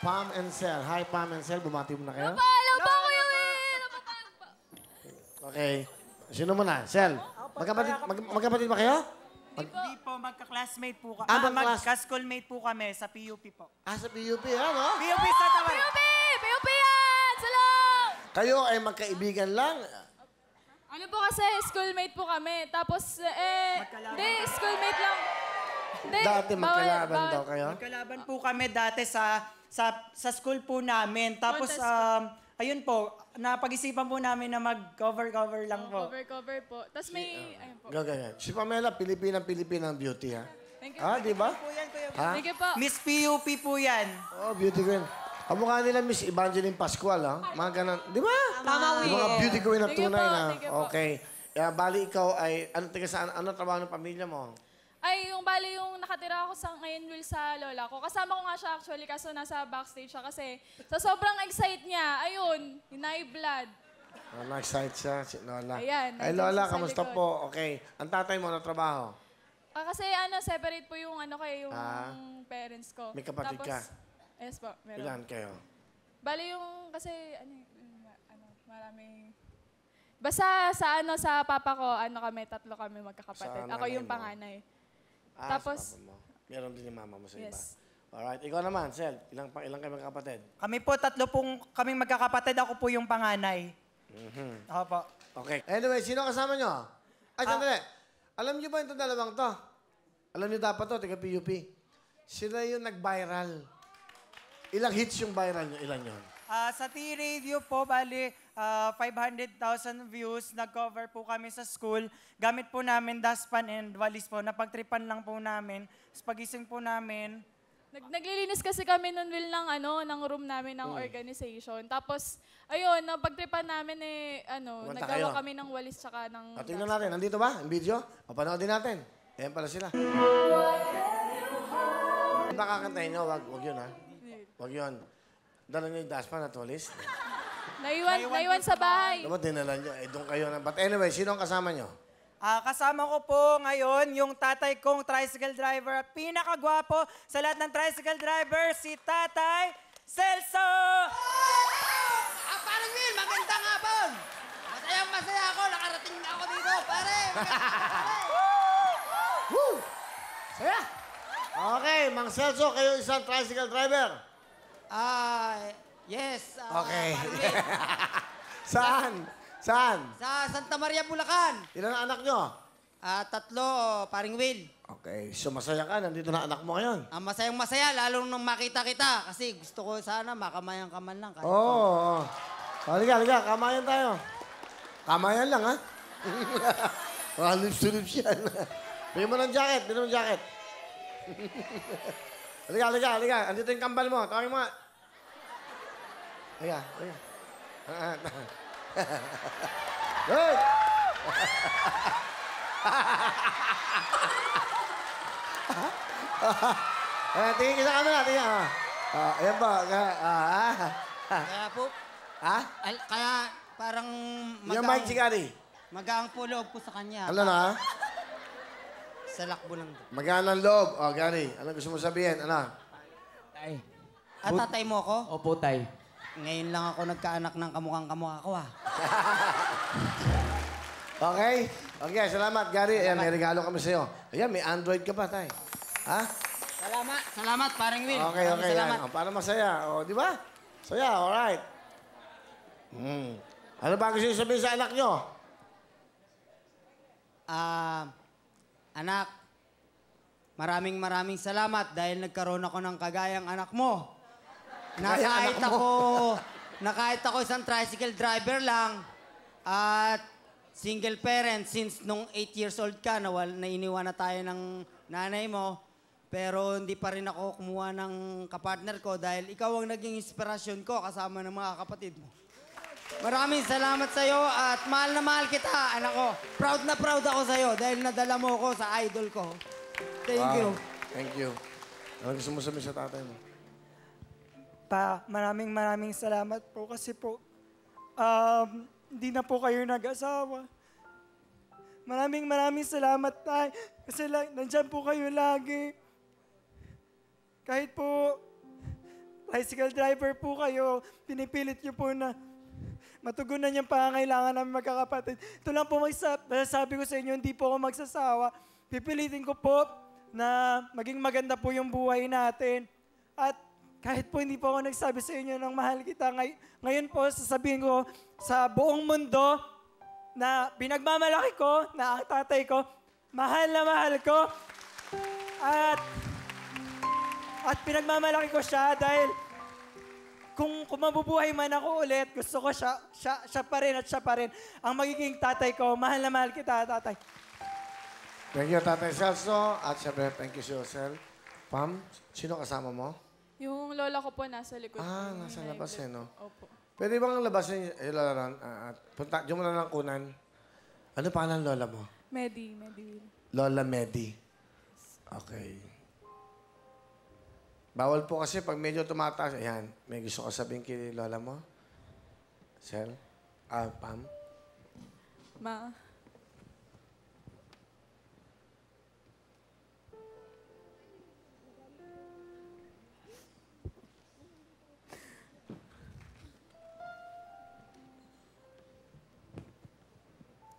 Pam and Sel. Hi, Pam and Sel. Bumati mo na kayo? Hello po, Kuya Will! Okay. Sino mo na? Sel. Magkapatid ba kayo? Hindi po, magka-classmate po kami. Magka-schoolmate po kami sa PUP po. Sa PUP, no? PUP sa Tawal. PUP yan! Salam! Kayo ay magkaibigan lang? Ano po kasi, schoolmate po kami. Tapos, hindi, schoolmate lang. Hindi, Dati magkalaban daw kayo? Magkalaban po kami dati sa school po namin. Tapos, ayun po, napag-isipan po namin na mag-cover lang po. Cover po. Tapos may, ayun po. Ganyan. Si Pamela, Pilipinang beauty, ha? Thank you. Di ba? Po yan, Kuya. Ha? Thank you po. Miss PUP po yan. Oh, beauty queen. Kamukha nila Miss Evangeline Pascual, ha? Mga ganun. Di ba? Tama, Yung mga beauty queen na Thank you tunay po, na. thank you po. Okay. Bali, ikaw ay, ano trabaho ng pamilya mo? Ay, bali yung nakatira ako ngayon, Will, sa lola ko. Kasama ko nga siya actually, kaso nasa backstage siya kasi sa sobrang excite niya, ayun, high-blood. Na-excite siya, si Lola. Ayan, Ay, nandun Lola, siya sa kamusta likod. po? Okay. Ang tatay mo na trabaho? Kasi separate po yung yung parents ko. May kapatid Tapos, ka? Yes po, meron. Ilan kayo? Bali yung, kasi, marami. Basta sa papa ko, tatlo kami magkakapatid. Sa Ako nanay yung mo? panganay. Sa Tapos, papa mo. Meron din yung mama mo sa yes. iba. Alright. Ikaw naman, Sel. Ilang kayo magkakapatid? Kami po, tatlo pong kaming magkakapatid. Ako po yung panganay. Ako po. Okay. Anyway, sino kasama nyo? Ay, sandali. Alam nyo ba itong dalawang to? Alam nyo dapat to, tiga PUP. Sila yung nag-viral. Ilang hits yung viral nyo? Ilan yun? Sa T-Radio po, bali, 500,000 views. Nag-cover po kami sa school. Gamit po namin dustpan and walis po. Napagtripan lang po namin. Sa pagising po namin, Naglilinis kasi kami nun, Will, ng room namin ng organization. Tapos, ayun, pagtripan namin Kumanta naggawa kayo. kami ng walis tsaka ng... Tingnan natin. Nandito ba? Ang video? O, panoodin natin. Ayan pala sila. Baka kantahin nyo. Wag yun, ha? Wag yun. Dala nyo yung dashpan at walis. Naiwan sa bahay. Dapat dinala nyo. Doon kayo na. But anyway, sino ang kasama nyo? kasama ko po ngayon yung tatay kong tricycle driver. Pinakagwapo sa lahat ng tricycle driver, si Tatay Celso! Parang Will, magandang hapon! Masayang-masaya ako, nakarating na ako dito, pare! Woo! Saya! Okay, Mang Celso, kayo isang tricycle driver. Yes. Okay. Parang Will. Saan? Saan? Sa Santa Maria, Bulacan. Ilan ang anak nyo? 3, paring Will. Okay, so masaya ka. Nandito na anak mo ngayon. Masayang-masaya, lalo nung makita kita. Kasi gusto ko sana makamayang-kaman lang. Kahit Oo. Halika. Kamayan tayo. Kamayan lang, ha? Lips-to-lips yan. Bigyan mo ng jacket. Halika. Andito yung kambal mo. Tawagin mo nga. Halika. Good! Tingin ka sa camera. Tingin. Ayan ba? Kaya po, Ha? kaya parang Yung mic si Gary. magaang po loob ko sa kanya. Ano na? Sa lakbo lang. Magaan ang loob. O, Gary. Ano gusto mo sabihin? Ano? Tay. Tatay mo ako? Opo, tay. Ngayon lang ako nagkaanak ng kamukhang-kamukha ko, Okay? Okay, salamat, Gary. Ayan, may regalo kami sa'yo. Ayan, may Android ka pa, tay. Ha? Salamat, paring Will. Okay. Salamat. Yan. O, para masaya. O, di ba? Saya, alright. Ano ba gusto niyo sabihin sa anak nyo? Anak, maraming salamat dahil nagkaroon ako ng kagayang anak mo. Na kahit ako isang tricycle driver lang at single parent since nung 8 years old ka, iniwan na tayo ng nanay mo. Pero hindi pa rin ako kumuha ng kapartner ko dahil ikaw ang naging inspirasyon ko kasama ng mga kapatid mo. Maraming salamat sa'yo at mahal na mahal kita, anak ko. Proud na proud ako sa'yo dahil nadala mo ako sa idol ko. Thank you. Thank you. Ano gusto mo sabihin sa tatay mo? Maraming salamat po kasi po, hindi na po kayo nag-asawa. Maraming salamat, tay. Kasi nandyan po kayo lagi. Kahit po tricycle driver po kayo. Pinipilit niyo po na matugunan yung pangangailangan namin magkakapatid. Ito lang po sabi ko sa inyo, hindi po ako magsasawa. Pipilitin ko po na maging maganda po yung buhay natin. At kahit po hindi po ako nagsabi sa inyo ng mahal kita, ngayon po sasabihin ko sa buong mundo na pinagmamalaki ko, na ang tatay ko, mahal na mahal ko. At pinagmamalaki ko siya dahil kung mabubuhay man ako ulit, gusto ko siya pa rin at siya pa rin. Ang magiging tatay ko, mahal na mahal kita, tatay. Thank you, Tatay Celso. At syempre, thank you, Josel. Pam, sino kasama mo? Yung lola ko po nasa likod. Nasa labas no? Opo. Pwede bang labasin yung lola ron? Punta, diyan mo na lang kunan. Ano pangalan lola mo? Medi. Lola Medi. Okay. Bawal po kasi pag medyo tumataas. Ayan, may gusto ko sabihin kay lola mo? Sel? Pam? Ma.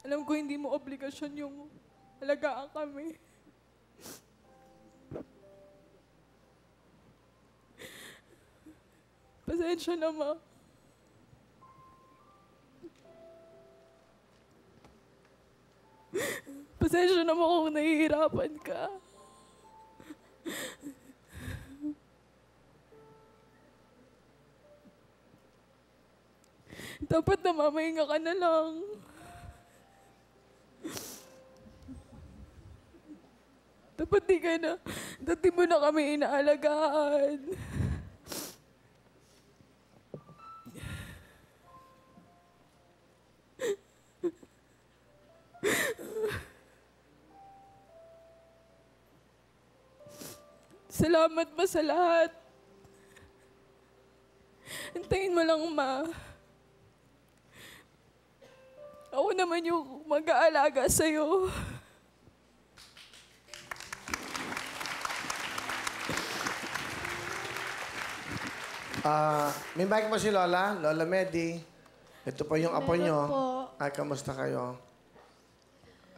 Alam ko hindi mo obligasyon yung alagaan kami. Pasensya na, Ma. Pasensya na mo kung nahihirapan ka. Dapat namamahinga ka na lang. Dapat di ka na, dati mo na kami inaalagaan. Salamat pa sa lahat. Hintayin mo lang, Ma. Ako naman yung mag-aalaga sa'yo. May mic mo si Lola? Lola Medi. Ito po yung apo Meron nyo. po. Ay, kamusta kayo?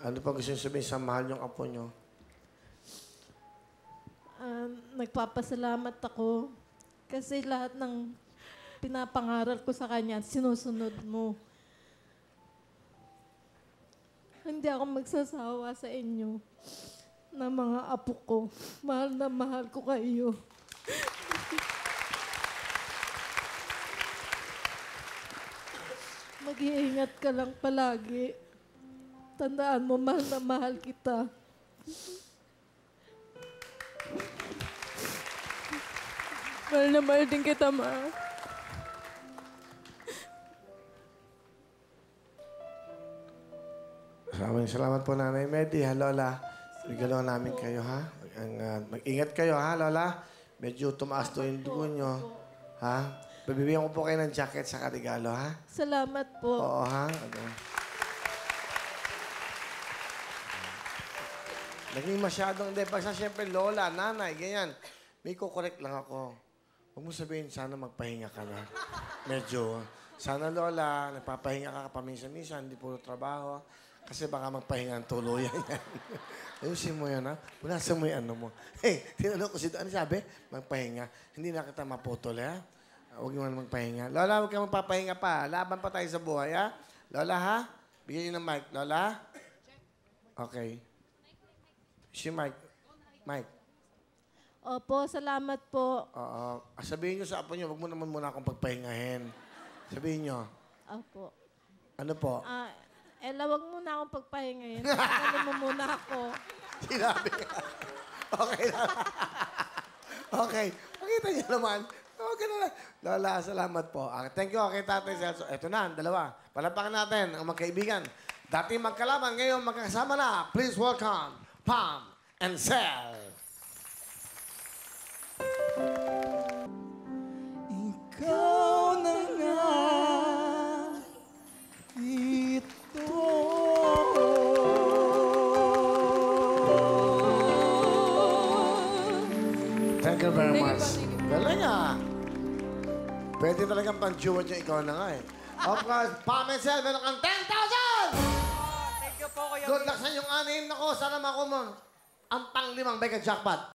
Ano pa gusto nyo sabihin sa mahal yung apo nyo? Nagpapasalamat ako kasi lahat ng pinapangaral ko sa kanya, sinusunod mo. Hindi ako magsasawa sa inyo na mga apo ko. Mahal na mahal ko kayo. Mag-iingat ka lang palagi. Tandaan mo, mahal na mahal kita. Mahal na mahal din kita, Ma. Salamat po, Nanay Medi. Ha, Lola? Regalo namin kayo, ha? Mag-ingat kayo, ha, Lola? Medyo tumaas to yung dugo nyo. Ha? Pabibigyan ko po kayo ng jacket sa regalo, ha? Salamat po. Oo, ha? Naging masyadong, hindi, basta siyempre lola, nanay, ganyan. May kukorek lang ako. Huwag mo sabihin, sana magpahinga ka na. Medyo, sana lola, nagpapahinga ka paminsan-minsan, hindi puro trabaho. Kasi baka magpahinga ang tuluyan yan. Ayusin mo yan, ha? Punasan mo yung ano mo. Hey, tinanong ko si ano sabi? Magpahinga. Hindi na kita maputol, ha? Huwag mo na magpahinga. Lola, huwag kang magpapahinga pa. Laban pa tayo sa buhay, ha? Lola, ha? Bigyan niyo ng mic. Lola? Okay. Si Mike. Mike. Opo, salamat po. Oo. Sabihin niyo sa apo niyo, huwag mo naman muna akong pagpahingahin. Sabihin niyo. Opo. Ano po? Wag muna akong pagpahingayin. Ano mo muna ako. Sinabi ka. Okay lang. Okay. Pakita niyo naman. Okay na lang. Lola, salamat po. Thank you kay Tatay Celso. Ito na, ang dalawa. Palapakan natin ang magkaibigan. Dati magkalaban, ngayon magkasama na. Please welcome Pam and Sel. Ikaw na nga ito. Thank you very much. Thank you. Galing Pwede talagang pang-jewel yung ikaw na nga eh. Of course, Pam and Sel, meron kang 10,000! Thank you po, Kuya Good luck sa inyong anim. Nako, sana makuha mo ang pang-limang mega jackpot.